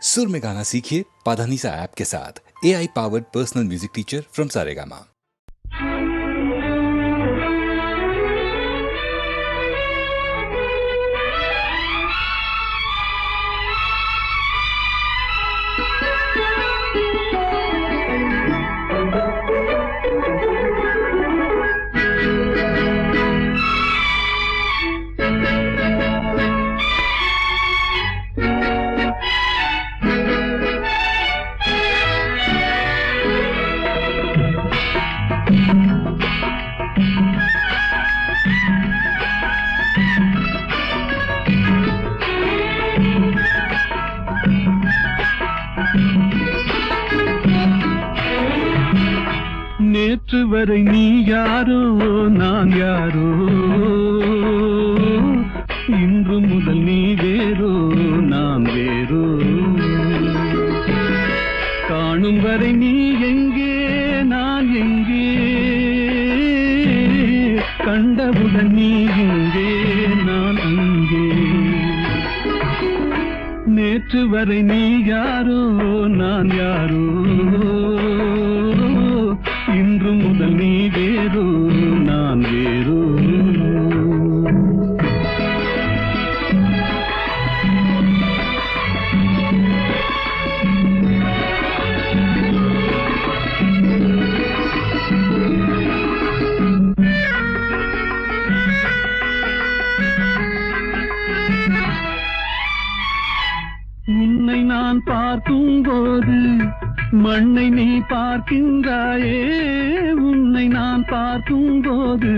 सुर में गाना सीखिए पाधानीसा ऐप के साथ। AI powered personal music teacher from Saregama. நேற்று வரை நீ யாரோ நான் யாரோ, இன்று முதல் நீ வேறோ நான் வேறோ. காணும் வரை நீ எங்கே நான் எங்கே, கண்டவுடன் நீ எங்கே நான் அங்கே. நேற்று வரை நீ யாரோ நான் யாரோ, இன்று முதல் நீ வேறோ நான் வேறோ. உன்னை நான் பார்க்கும் போது மண்ணை நீ பார்க்கின்றாயே, உன்னை நான் பார்க்கும் போது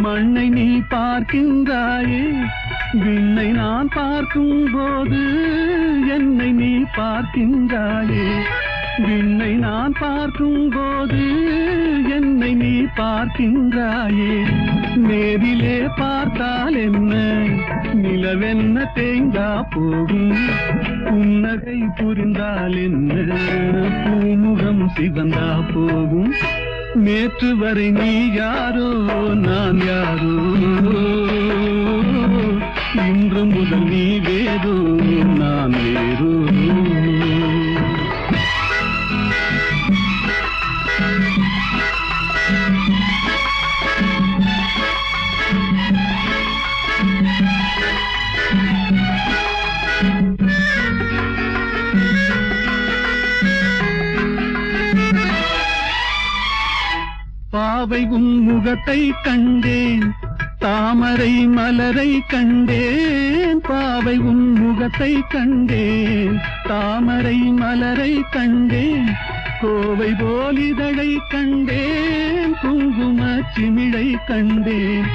மண்ணை நீ பார்க்கின்றாயே. விண்ணை நான் பார்க்கும் போது என்னை நீ பார்க்கின்றாயே. விண்ணை நான் பார்க்கும் போது என்னை நீ பார்க்கின்றாயே. நேரிலே பார்த்தால் என்ன, நிலவென்ன தேய்ந்தா போகும், புன்னகை புரிந்தால் என்ன, பூமுகம் சிவந்தா போகும். நேற்று வரை நீ யாரோ நான் யாரோ, இன்று முதல் நீ வேறோ நான் வேறோ. பாவை உன் முகத்தை கண்டேன், தாமரை மலரை கண்டேன். பாவை உன் முகத்தை கண்டேன், தாமரை மலரை கண்டேன். கோவை போலிதழை கண்டேன், குங்கும சிமிழை கண்டேன்.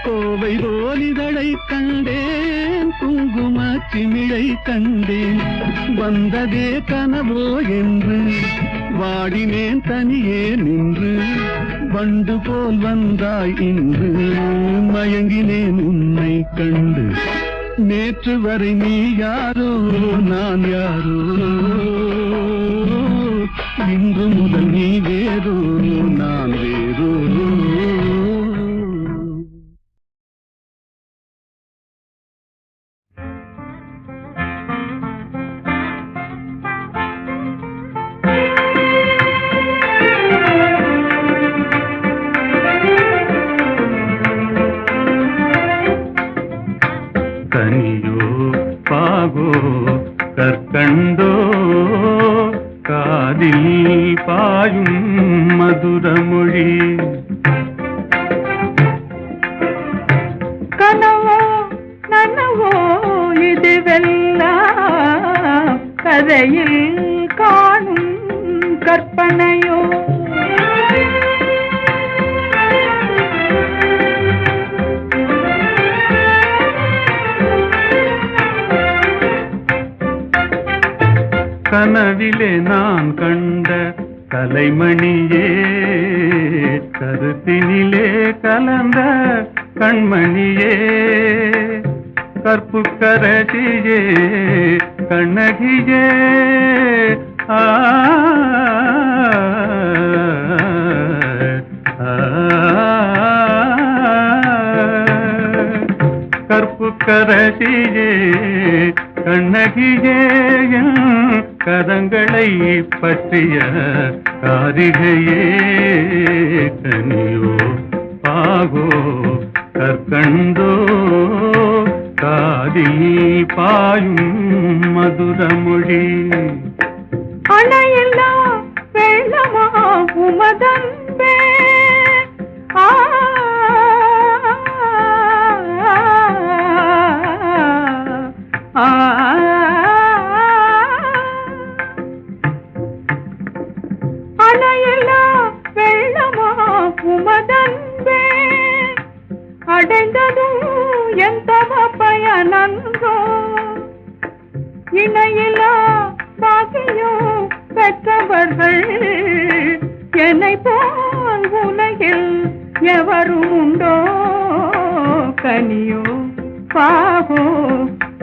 கோவை போலிதழை கண்டேன், குங்கும சிமிழை கண்டேன். வந்ததே கனவோ என்று வாடினேன் தனியே நின்று, வண்டு போல் வந்தாய் இன்று மயங்கினேன் உன்னை கண்டு. நேற்று வரை நீ யாரோ நான் யாரோ, இன்று முதல் நீ வேறோ நான் வேறோ. கனியோ பாகோ கற்கண்டோ, காதில் பாயும் மதுரமொழி. கனவோ நனவோ இதுவெல்லாம் கதையில் காணும் கற்பனையோ. கனவிலே நான் கண்ட கலைமணியே, கருத்தினிலே கலந்த கண்மணியே. கற்புக்கரசியே கண்ணகியே, கற்புக்கரசியே கண்ணகியே கரங்களை பற்றிய காரிகையே கனியோ பாகோ கற்கண்டோ காதில் பாயும் மதுரமொழி அணையில்லா வெள்ளமா உமதன்பே ஆ அணையில்லா வெள்ளமா உமதன்பே அடைந்ததும் எந்த பயனன்றோ இணையில்லா பாக்கியம் பெற்றவர்கள் என்னை போல் உலகில் எவரும் உண்டோ கனியோ பாகோ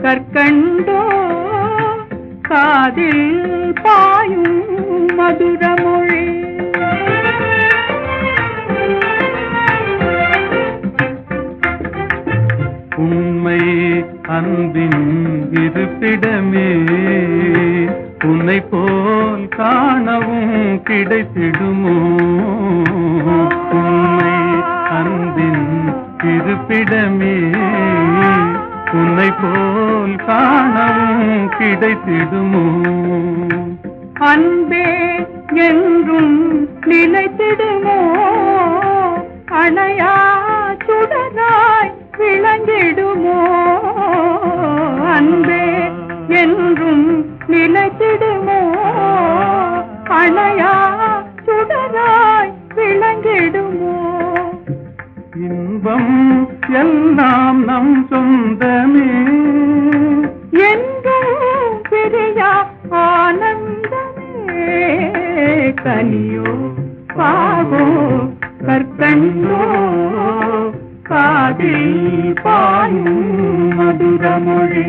கற்கண்டோ காதில் பாயும் மதுரமொழி உண்மை அன்பின் இருப்பிடமே உன்னை போல் காணவும் கிடைத்திடுமோ உண்மை அன்பின் இருப்பிடமே உன்னை போல் காணவும் கிடைத்திடுமோ அன்பே என்றும் நிலைத்திடுமோ அணையா சுடராய் விளங்கிடுமோ அன்பே என்றும் நிலைத்திடுமோ அணையா சுடராய் விளங்கிடுமோ இன்பம் எல்லாம் நம் சொந்தமே என்றும் பிரியா ஆனந்தமே கனியோ பாகோ கற்கண்டோ காதில் பாயும் மதுரமொழி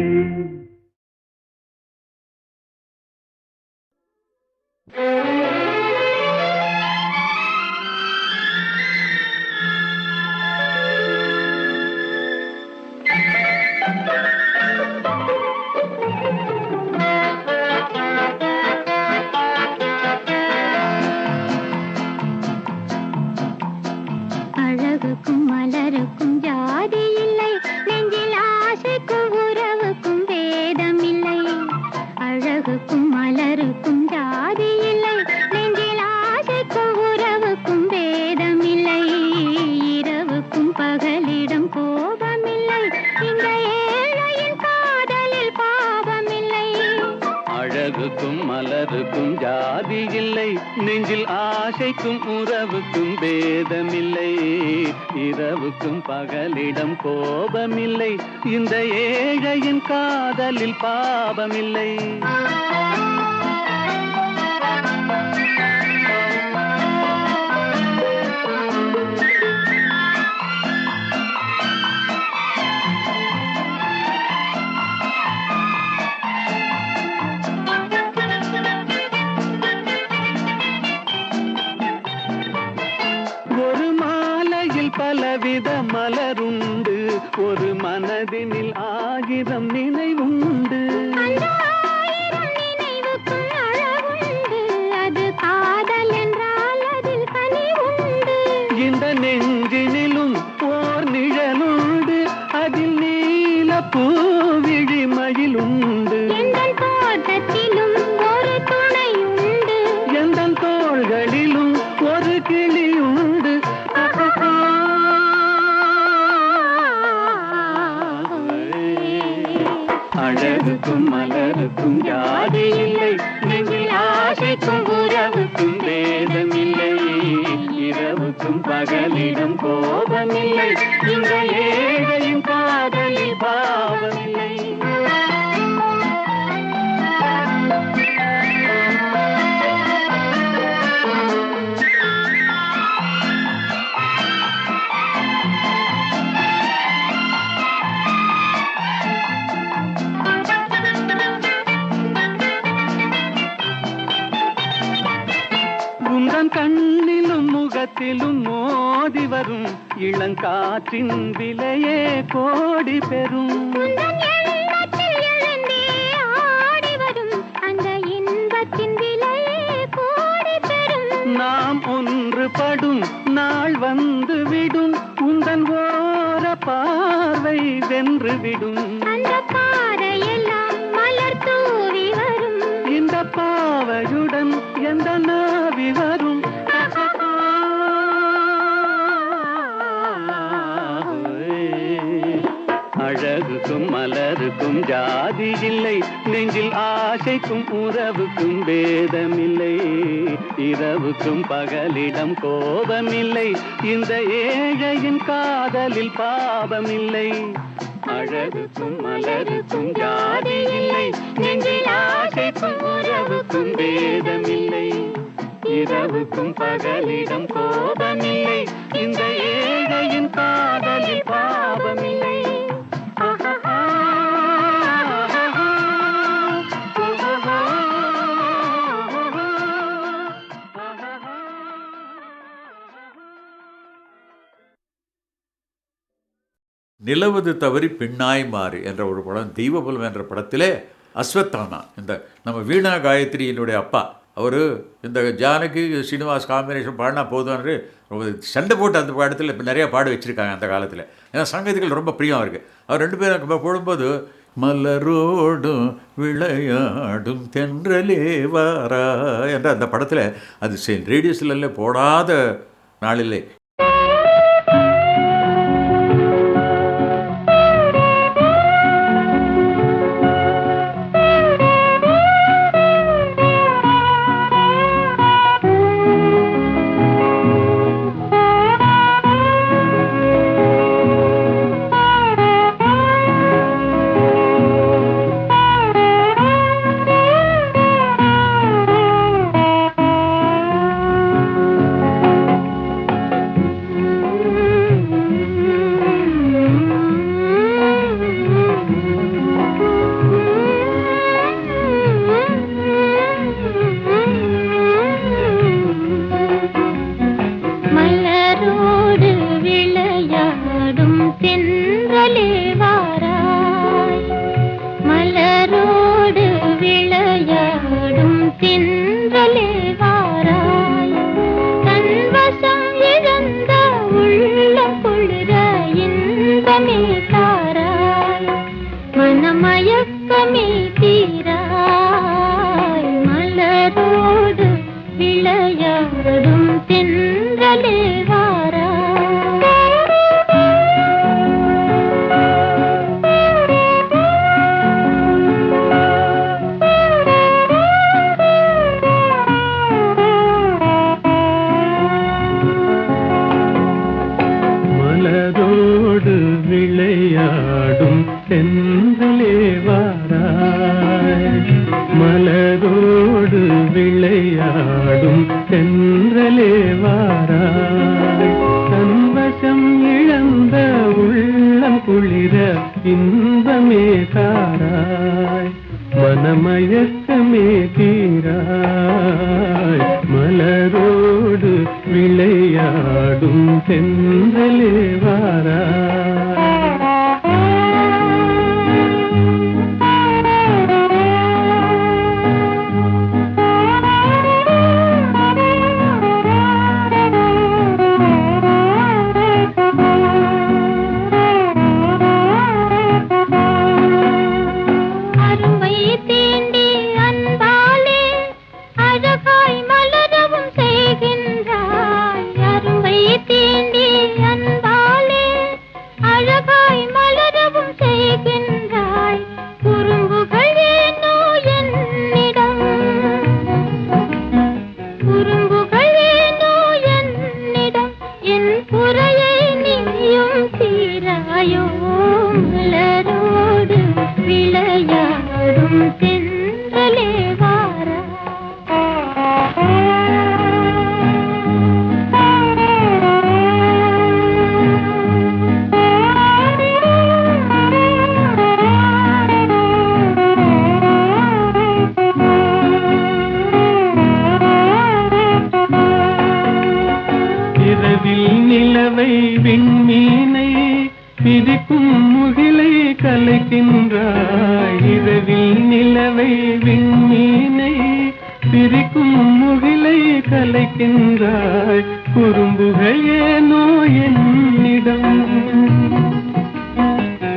அழகுக்கும் மலருக்கும் ஜாதி இல்லை, நெஞ்சில் ஆசைக்கும் உறவுக்கும் வேதம் இல்லை. அழகுக்கும் மலருக்கும் ஜாதி இல்லை, நெஞ்சில் ஆசைக்கும் உறவுக்கும் வேதம் இல்லை. இரவுக்கும் பகலிடம் கோபமில்லை, இந்த ஏழையின் காதலில் பாவமில்லை. அழகுக்கும் மலருக்கும் ஜாதி இல்லை நெஞ்சில் ஆசைக்கும் உறவுக்கும் பேதமில்லை இரவுக்கும் பகலிடம் கோபமில்லை இந்த ஏழையின் காதலில் பாவமில்லை பலவித மலருண்டு ஒரு மனதினில் ஆயிரம் நினைவுண்டு நினைவுக்கும் அளவுண்டு அது காதல் என்றால் அதில் கனிவுண்டு இந்த நெஞ்சினிலும் ஓர் நிழலுண்டு அதில் நீல பூவிழிமயில் உண்டு எந்தன் தோட்டத்திலும் ஒரு துணையுண்டு எந்தன் தோள்களிலும் ஒரு கிளியுண்டு அழகுக்கும் மலருக்கும் ஜாதி இல்லை நெஞ்சில் ஆசைக்கும் உறவுக்கும் வேதமில்லை இரவுக்கும் பகலிடம் கோபமில்லை இந்த ஏழையின் காதலில் பாவமில்லை கண்ணிலும் முகத்திலும் மோதி வரும் இளங்காற்றின் விலையே கோடி பெறும் ஆடி வரும் அந்த இன்ப விடும். அந்த பாறையெல்லாம் மலர் தூவி வரும். இந்த பாவையுடன் எந்த நாவி வரும். அழகுக்கும் மலருக்கும் ஜாதி இல்லை, நெஞ்சில் ஆசைக்கும் உறவுக்கும் பேதமில்லை. இரவுக்கும் பகலிடம் கோபமில்லை, இந்த ஏழையின் காதலில் பாவமில்லை. அழகுக்கும் மலருக்கும் ஜாதி இல்லை, நெஞ்சில் ஆசைக்கும் உறவுக்கும் பேதமில்லை. இரவுக்கும் பகலிடம் கோபமில்லை, இந்த ஏழையின் காதலில் பாவமில்லை. நிலவது தவறி பின்னாய் மாறு என்ற ஒரு படம், தெய்வபலம் என்ற படத்திலே அஸ்வத்தாமா, இந்த நம்ம வீணா காயத்ரியினுடைய அப்பா, அவர் இந்த ஜானகி ஸ்ரீனிவாஸ் காம்பினேஷன் பாடினா போதும்னு சண்டை போட்டு அந்த படத்தில் இப்போ நிறையா பாட வச்சுருக்காங்க அந்த காலத்தில். ஏன்னா சங்கீதங்கள் ரொம்ப பிரியம் இருக்குது. அவர் ரெண்டு பேரும் போடும்போது மலரோடும் விளையாடும் தென்றலே வாரா என்ற அந்த படத்தில் அது ரேடியோஸ்ல போடாத நாளில்லை.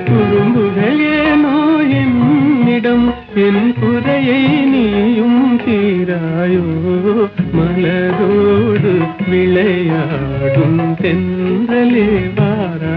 குறும்புகள் குறும்புகள் ஏனோ என்னிடம் என் குறையை நீயும் தீராயோ மலரோடு விளையாடும் தென்றலே வாரா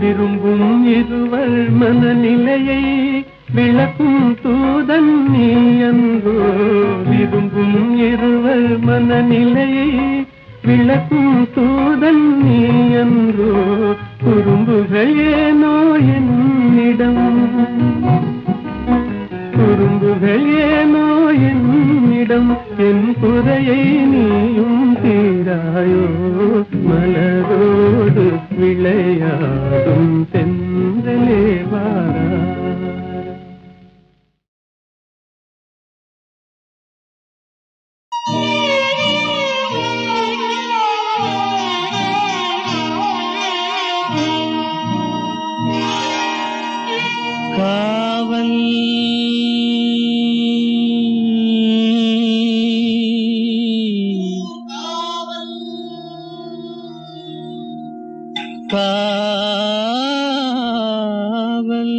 விரும்பும் இருவர் மனநிலையை விளக்கும் தூதன் நீ அன்றோ விரும்பும் இருவர் மனநிலையை விளக்கும் தூதன் நீ அன்றோ குறும்புகள் ஏனோ என்னிடம் குறும்புகள் ஏனோ என்னிடம் என் குறையை நீயும் தீராயோ மலரோடு விளையாடும் தென்றலே வாரா காவல் காவல்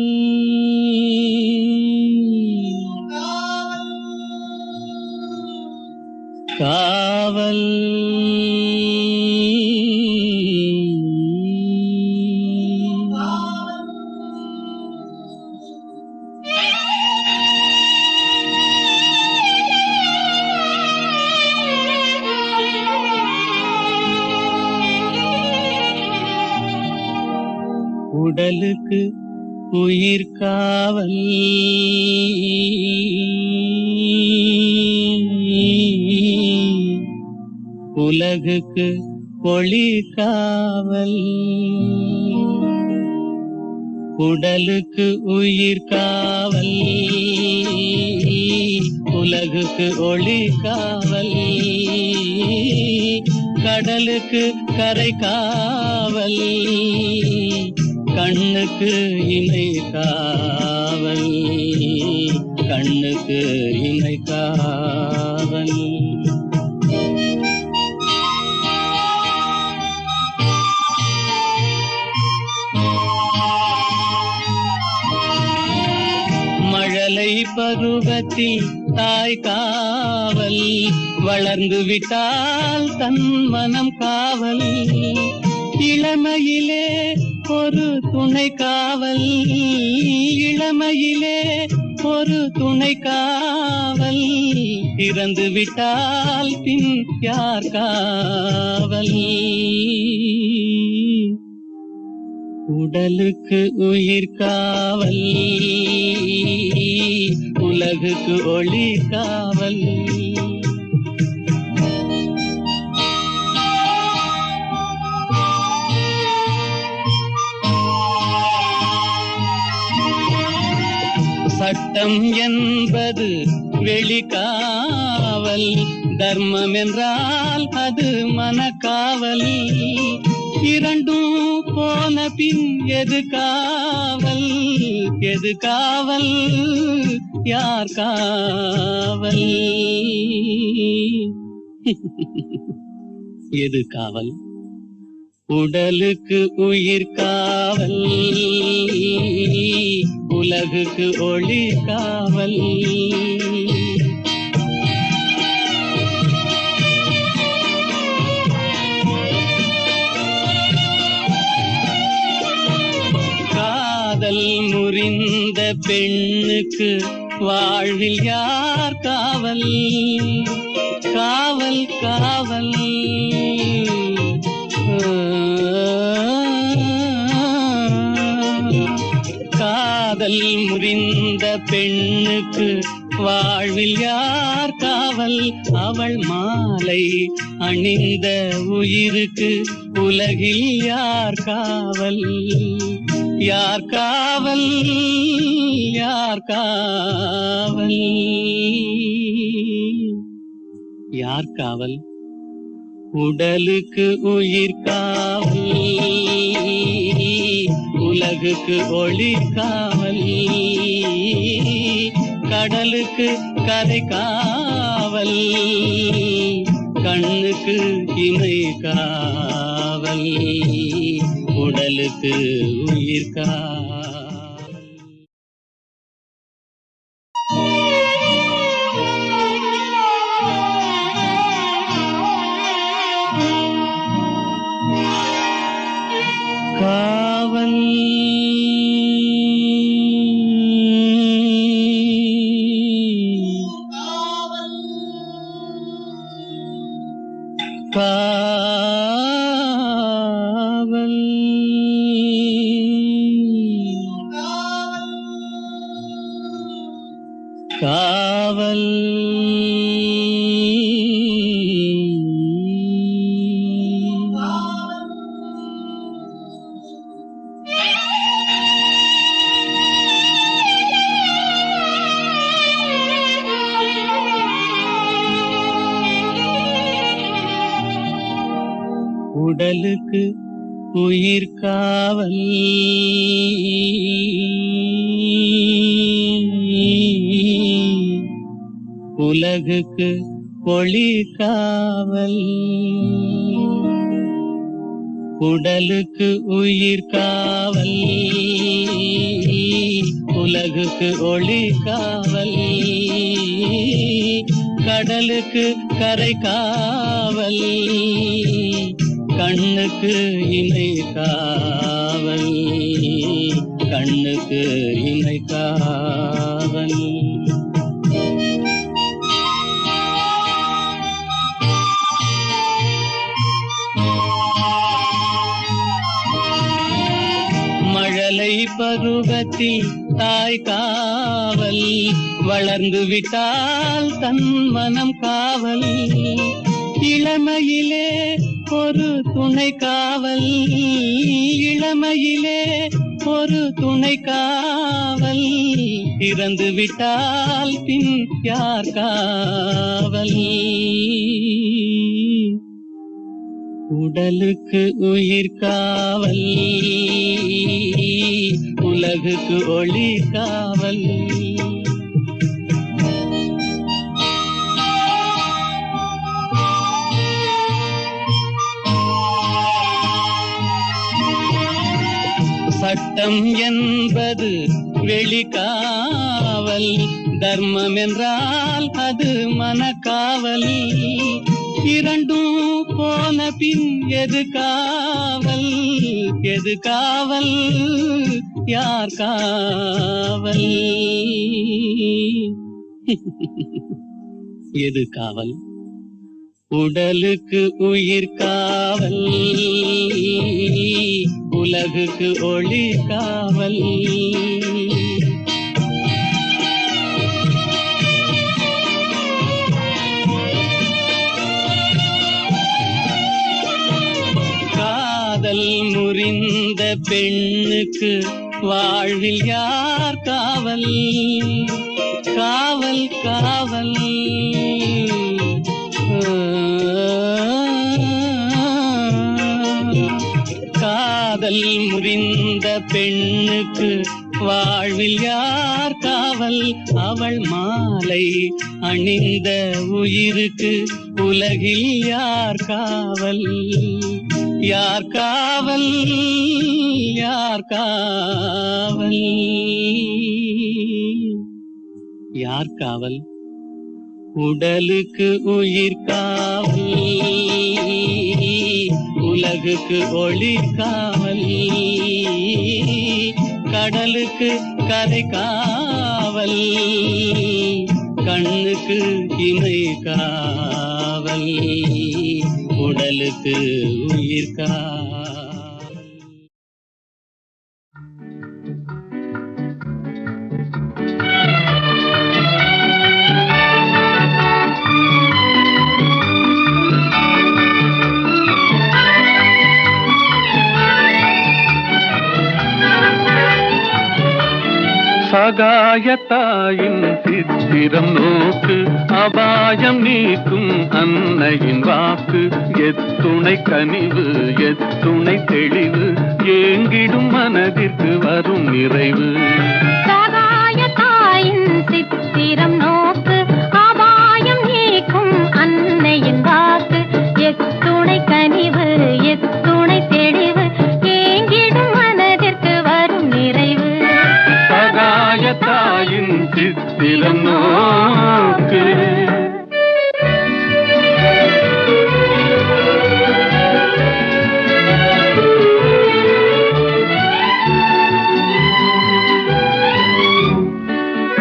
காவல் உடலுக்கு உயிர் காவல் உலகுக்கு ஒளி காவல் உடலுக்கு உயிர் காவல் உலகுக்கு ஒளி காவல் கடலுக்கு கரை காவல் கண்ணுக்கு இமை காவல் கண்ணுக்கு இமை காவல் மழலை பருவத்தில் தாய் காவல் வளர்ந்து விட்டால் தன் மனம் காவல் இளமையிலே ஒரு துணை காவல் இளமையிலே ஒரு துணை காவல் இறந்து விட்டால் பின் யார் காவல் உடலுக்கு உயிர் காவல் உலகுக்கு ஒளி காவல் சட்டம் என்பது வெளிக்காவல் தர்மம் என்றால் அது மனக்காவல் இரண்டும் போன பின் எது காவல் எது காவல் யார் காவல் எது காவல் உடலுக்கு உயிர் காவல் உலகுக்கு ஒளி காவல் பெண்ணுக்கு வாழ்வில் யார் காவல்? காவல் காவல். காதல் முறிந்த பெண்ணுக்கு வாழ்வில் யார் காவல்? அவள் மாலை அணிந்த உயிருக்கு உலகில் யார் காவல்? யார் காவல்? யார் காவல்? யார் காவல்? உடலுக்கு உயிர் காவல், உலகுக்கு ஒளி காவல், கடலுக்கு கரை காவல், கண்ணுக்கு இமை காவல், உடலுக்கு உயிர் காவல். காவல் காவல் காவல் உடலுக்கு உயிர் காவல், உலகுக்கு ஒளி காவல், உடலுக்கு உயிர் காவல், உலகுக்கு ஒளி காவல், கடலுக்கு கரை காவல், கண்ணுக்கு இமை காவல், கண்ணுக்கு இமை காவல். மழலை பருவத்தில் தாய் காவல், வளர்ந்து விட்டால் தன் மனம் காவல், இளமையிலே ஒரு துணை காவல், இளமையிலே ஒரு துணை காவல், இறந்து விட்டால் பின் யார் காவல்? உடலுக்கு உயிர் காவல், உலகுக்கு ஒளி காவல். சட்டம் என்பது வெளிக்காவல், தர்மம் என்றால் அது மனக்காவல், இரண்டும் போன பின் எது காவல்? எது காவல்? யார் காவல்? எது காவல்? உடலுக்கு உயிர் காவல், உலகுக்கு ஒளி காவல். காதல் முறிந்த பெண்ணுக்கு வாழ்வில் யார் காவல்? காவல் காவல். காதல் முறிந்த பெண்ணுக்கு வாழ்வில் யார் காவல்? அவள் மாலை அணிந்த உயிருக்கு உலகில் யார் காவல்? யார் காவல்? யார் காவல்? யார் காவல்? உடலுக்கு உயிர் காவல், உலகுக்கு ஒளி காவல், கடலுக்கு கரை காவல், கண்ணுக்கு இமை காவல், உடலுக்கு உயிர் காவல். சகாயத்தாயின் சித்திரம் நோக்கு, அபாயம் நீக்கும் அன்னையின் வாக்கு. எத்துணை கனிவு எத்துணை தெளிவு, ஏங்கிடும் மனதிற்கு வரும் நிறைவு. சகாயத்தாயின் சித்திரம் நோக்கு, அபாயம் நீக்கும் அன்னையின் வாக்கு. எத்துணை கனிவு எத்துணை தெளிவு, ஏங்கிடும் மனதிற்கு வரும் நிறைவு. சகாயத்தாயின் சித்திரம் நோக்கு.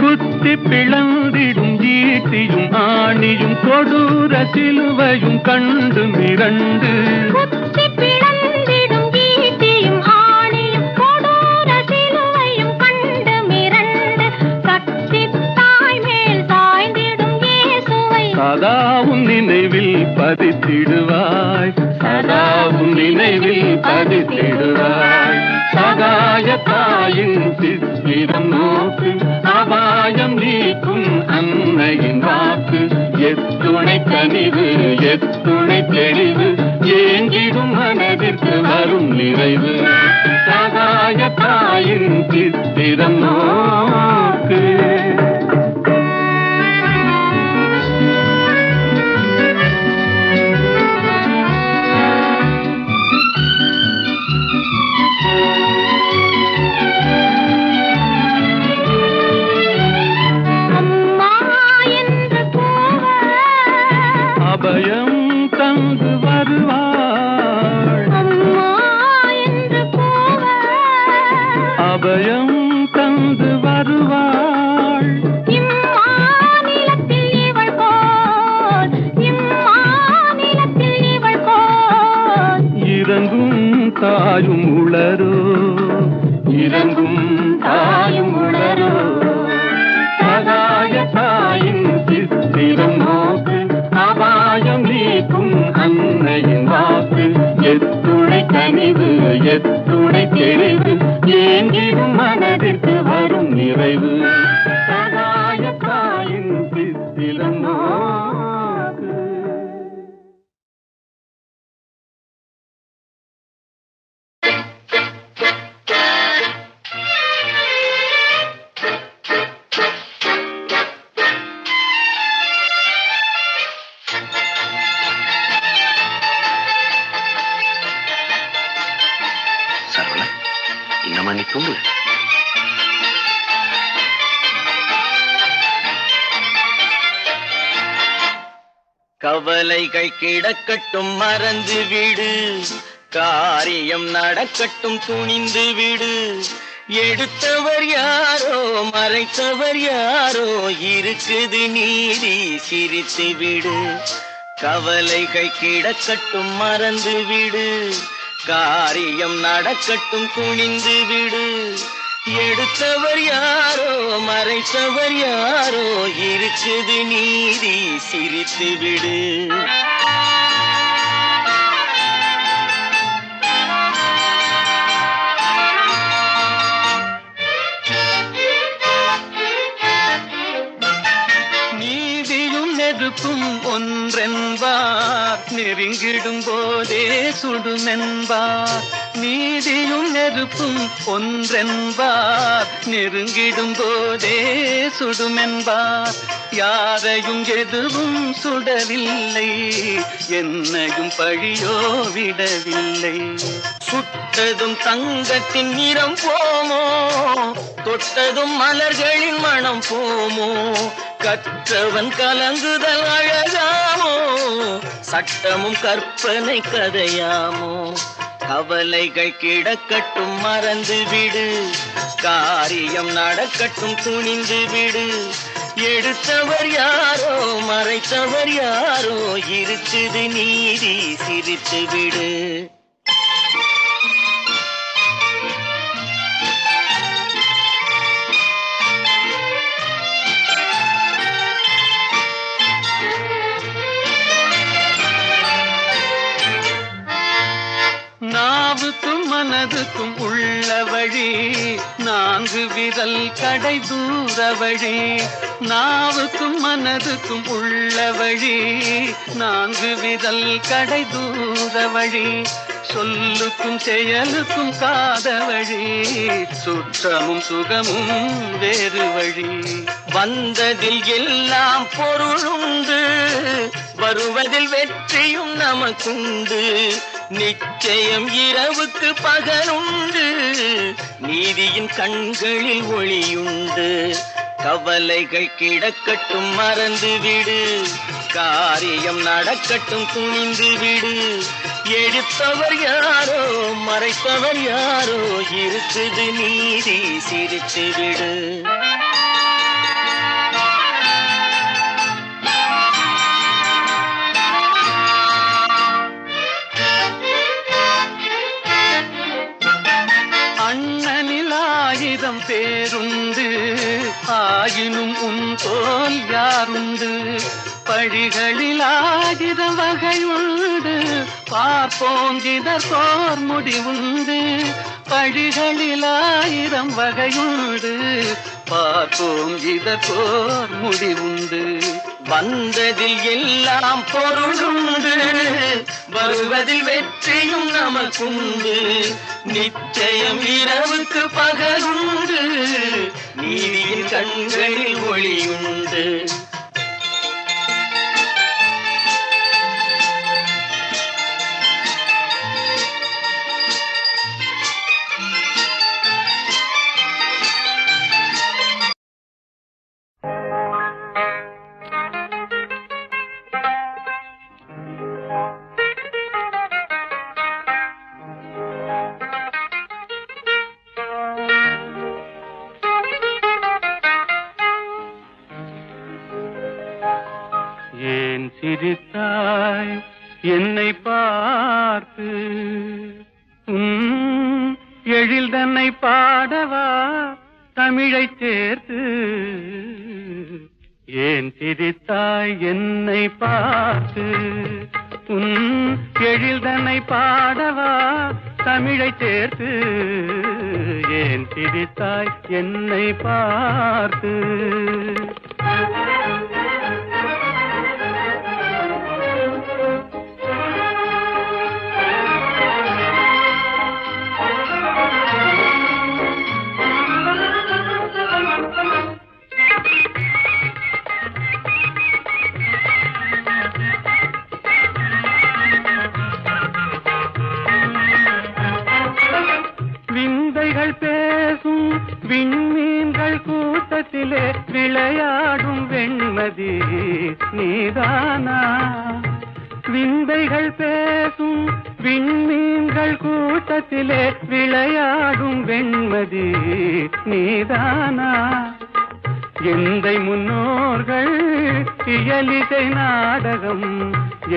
குத்தி பிளந்திடும் ஈட்டியும் ஆணியும் கொடூர சிலுவையும் கண்டு மிரண்டு. குத்தி பிளந்திடும் ஈட்டியும் ஆணியும் கொடூர சிலுவையும் கண்டு மிரண்டு. சக்தி தாய் மேல் சாய்ந்திடும் இயேசுவை சதாவும் நினைவில் பதித்திடுவாய், சதாவும் நினைவில் பதித்திடுவாய். சகாயத்தாயின் சித்திரம் நோக்கு, அபாயம் நீக்கும் அன்னையின் வாக்கு. எத்துணை கனிவு எத்துணை தெளிவு, ஏங்கிடும் மனதிற்கு வரும் நிறைவு. சகாயத்தாயின் சித்திரம் நோக்கு. அபயம் தந்து வருவாள், அபயம் தந்து வருவாள். இம்மாநிலத்தில் இவள் போல், இம்மாநிலத்தில் இவள் போல். இறங்கும் தாயும் உளரோ, இறங்கும் தாயும் உளரோ. சகாயத்தாயின் சித்திரம் நோக்கு, அபாயம் நீக்கும் அன்னையின் வாக்கு. எத்துணை கனிவு எத்துணை தெளிவு, ஏங்கிடும் மனதிற்கு வரும் நிறைவு. சகாயத்தாயின் சித்திரம் நோக்கு. சரவணா, இன்னமா நீ தூங்கல? கவலைகள் கிடக்கட்டும் மறந்து விடு, காரியம் நடக்கட்டும் துணிந்து விடு. எடுத்தவர் யாரோ மறைத்தவர் யாரோ, இருக்குது நீதி சிரித்து விடு. கவலைகள் கிடக்கட்டும் மறந்து விடு, காரியம் நடக்கட்டும் துணிந்து விடு. எடுத்தவர் யாரோ மறைத்தவர் யாரோ, இருக்குது நீதி சிரித்து விடு. நீதியும் நெருப்பும் ஒன்றென்பார், நெருங்கிடும் போதே சுடுமென்பார். நீதியும் நெருப்பும் ஒன்றென்பார், நெருங்கிடும் போதே சுடுமென்பார். யாரையும் எதுவும் சுடவில்லை, என்னையும் பழியோ விடவில்லை. சுட்டதும் தங்கத்தின் நிறம் போமோ, தொட்டதும் மலர்களின் மனம் போமோ. கற்றவன் கலங்குதல் அழகாமோ, சட்டமும் கற்பனை கதையாமோ. கவலைகள் கிடக்கட்டும் மறந்து விடு, காரியம் நடக்கட்டும் துணிந்து விடு. எடுத்தவர் யாரோ மறைத்தவர் யாரோ, இருக்குது நீதி சிரித்து விடு. நாவுக்கும் மனதுக்கும் உள்ள வழி, 4 விரல் கடை தூர வழி. நாவுக்கும் மனதுக்கும் உள்ள வழி, 4 விரல் கடை தூர வழி. சொல்லுக்கும் செயலுக்கும் காத வழி, சுற்றமும் சுகமும் வேறு வழி. வந்ததில் எல்லாம் பொருளுண்டு, வருவதில் வெற்றியும் நமக்குண்டு. நிச்சயம் இரவுக்கு பகலுண்டு, நீதியின் கண்களில் ஒளியுண்டு. கவலைகள் கிடக்கட்டும் மறந்து விடு, காரியம் நடக்கட்டும் துணிந்து விடு. எடுத்தவர் யாரோ மறைப்பவர் யாரோ, இருக்குது நீதி சிரித்து விடு. அண்ணனில் 1000 பேருண்டு, ஆயினும் உன் போல் யாருண்டு. பழிகளில் 1000 வகையுண்டு, பார்ப்போம் இதற்கோர் முடிவுண்டு. பழிகளில் 1000 வகையுண்டு, பார்ப்போம் இதற்கோர் முடிவுண்டு. வந்ததில் எல்லாம் பொருளுண்டு, வருவதில் வெற்றியும் நமக்குண்டு. நிச்சயம் இரவுக்கு பகலுண்டு, நீதியின் கண்களில் ஒளியுண்டு. ஏன் சிரித்தாய் என்னை பார்த்து, எழில் தன்னை பாடவா தமிழை சேர்த்து. ஏன் சிரித்தாய் என்னை பார்த்து, எழில் தன்னை பாடவா தமிழை சேர்த்து. ஏன் சிரித்தாய் என்னை பார்த்து. விந்தைகள் பேசும் விண்மீன்கள் கூட்டத்திலே விளையாடும் வெண்மதி நீதானா. விந்தைகள் பேசும் விண்மீன்கள் கூட்டத்திலே விளையாடும் வெண்மதி நீதானா. எந்தை முன்னோர்கள் இயலிசை நாடகம்,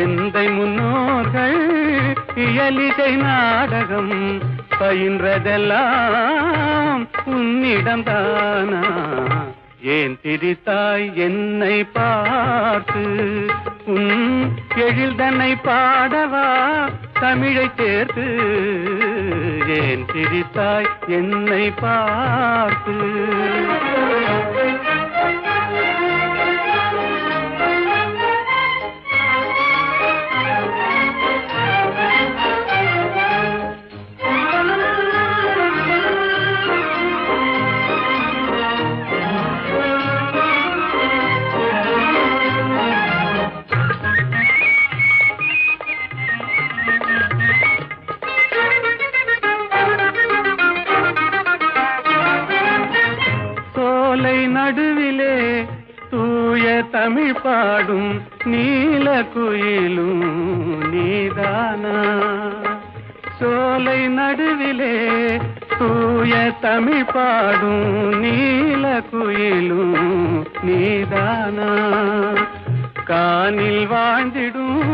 எந்தை முன்னோர்கள் இயலிசை நாடகம் பயின்றதெல்லாம் உன்னிடம்தானா. ஏன் சிரித்தாய் என்னை பார்த்து, எழில் தன்னை பாடவா தமிழை சேர்த்து. ஏன் சிரித்தாய் என்னை பார்த்து. தமிழ் பாடும் நீல குயிலும் நீதானா சோலை நடுவிலே தூய தமிழ் பாடும் நீல குயிலும் நீதானா கானில் வாழ்ந்திடும்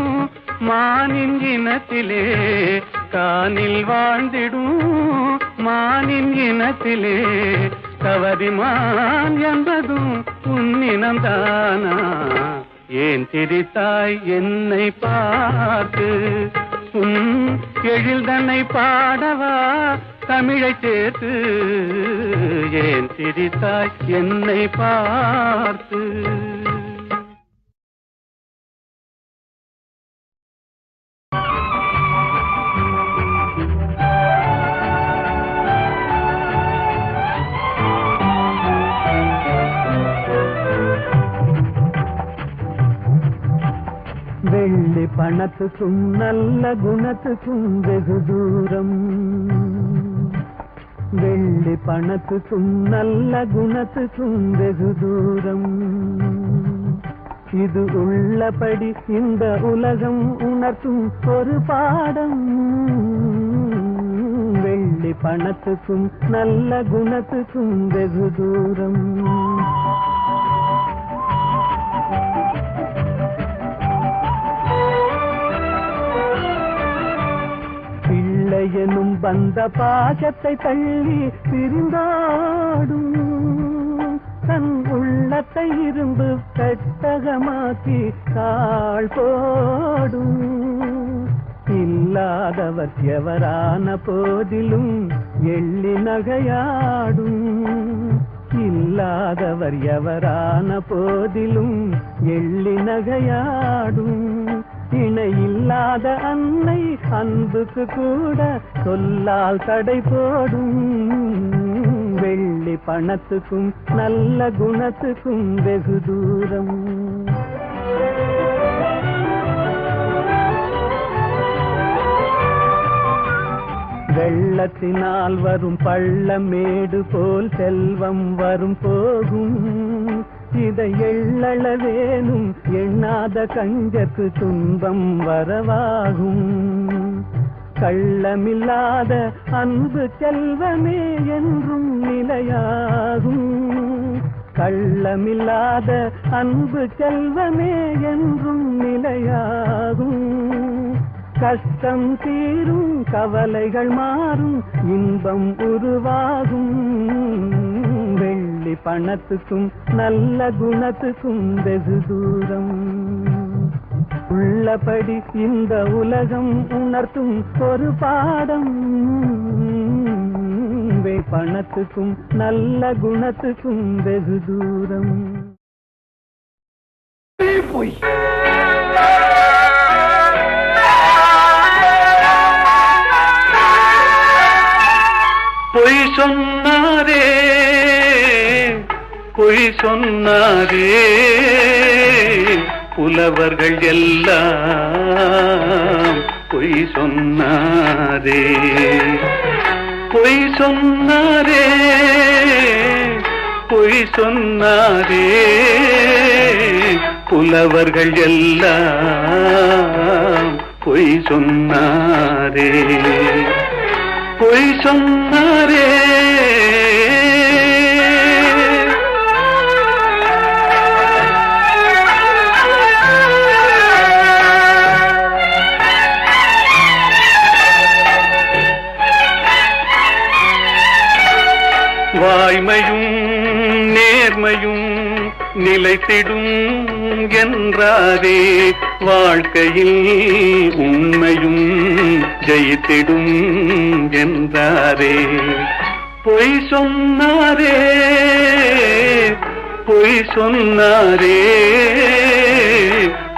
மானின் இனத்திலே கானில் வாழ்ந்திடும் மானின் இனத்திலே கவரிமான் என்பதும் உன்னினம்தானா ஏன் சிரித்தாய் என்னை பார்த்து உன் எழில்தன்னை பாடவா தமிழை சேர்த்து ஏன் சிரித்தாய் என்னை பார்த்து வெள்ளி பணத்துக்கும் நல்ல குணத்துக்கும் வெகு தூரம் வெள்ளி பணத்துக்கும் நல்ல குணத்துக்கும் வெகு தூரம் இது உள்ளபடி இந்த உலகம் உணர்த்தும் ஒரு பாடம் வெள்ளி பணத்துக்கும் நல்ல குணத்துக்கும் வெகு தூரம் எனும் பந்த பாசத்தை தள்ளி பிரிந்தாடும் தன் உள்ளத்தை இரும்பு பெட்டகமாக்கி தாழ் போடும் இல்லாதவர் எவரான போதிலும் எள்ளி நகையாடும் இல்லாதவர் எவரான போதிலும் எள்ளி நகையாடும் இணையில்லாத அன்னை அன்புக்கு கூட சொல்லால் தடை போடும் வெள்ளி பணத்துக்கும் நல்ல குணத்துக்கும் வெகு தூரம் வெள்ளத்தினால் வரும் பள்ளமேடு போல் செல்வம் வரும் போகும் இதை எள்ளளவேனும் எண்ணாத கஞ்சத்து துன்பம் வரவாகும் கள்ளமில்லாத அன்பு செல்வமே என்றும் நிலையாகும் கள்ளமில்லாத அன்பு செல்வமே என்றும் நிலையாகும் கஷ்டம் தீரும் கவலைகள் மாறும் இன்பம் உருவாகும் வெள்ளி பணத்துக்கும் நல்ல குணத்துக்கும் வெகு தூரம் உள்ளபடி இந்த உலகம் உணர்த்தும் ஒரு பாடம் பணத்துக்கும் நல்ல குணத்துக்கும் வெகு தூரம் பொய் பொய் சொன்னாரே பொய் சொன்னாரே புலவர்கள் எல்லாம் பொய் சொன்னாரே பொய் சொன்னாரே பொய் சொன்னாரே புலவர்கள் எல்லாம் பொய் சொன்னாரே பொய் சொன்னாரே வாய்மையும் நேர்மையும் நிலைத்திடும் என்றாரே வாழ்க்கையில் உண்மையும் ஜெயித்திடும் என்றாரே பொய் சொன்னாரே பொய் சொன்னாரே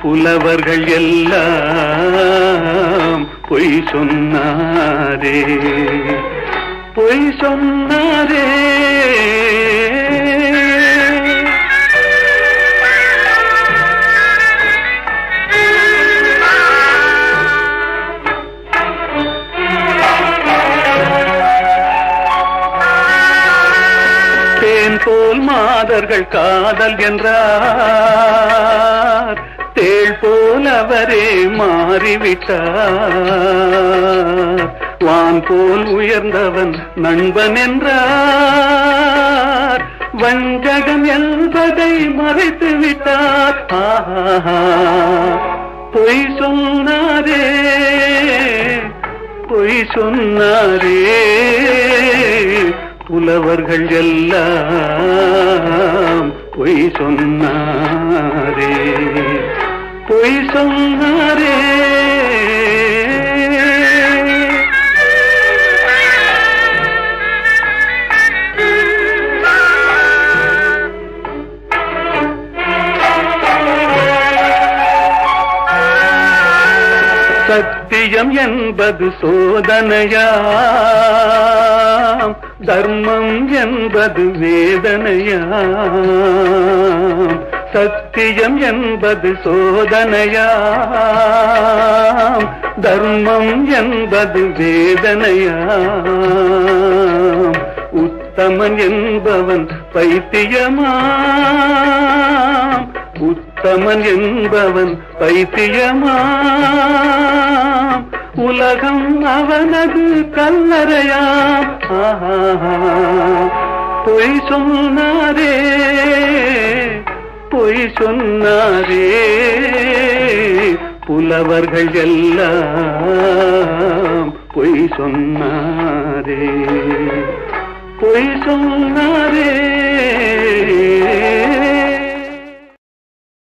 புலவர்கள் எல்லாம் பொய் சொன்னாரே பொய் சொன்னாரே தேன் போல் மா மாதர்கள் காதல் என்றார், தேள் போல் அவரே மாறிவிட்டார். வான் போல் உயர்ந்தவன் நண்பன் என்றார், வஞ்சகம் என்பதை மறைத்து விட்டார். பொய் சொன்னாரே, பொய் சொன்னாரே, புலவர்கள் எல்லாம் பொய் சொன்னாரே, பொய் சொன்னாரே. சத்தியம் என்பது சோதனையாம், தர்மம் என்பது வேதனையாம். சத்தியம் என்பது சோதனையாம், தர்மம் என்பது வேதனையாம். உத்தமன் என்பவன் பைத்தியமாம், உத்தமன் என்பவன் பைத்தியமாம். உலகம் அவனது கல்லறையாம். பொய் சொன்னாரே, பொய் சொன்னாரே, புலவர்கள் எல்லாம் பொய் சொன்னாரே, பொய் சொன்னாரே.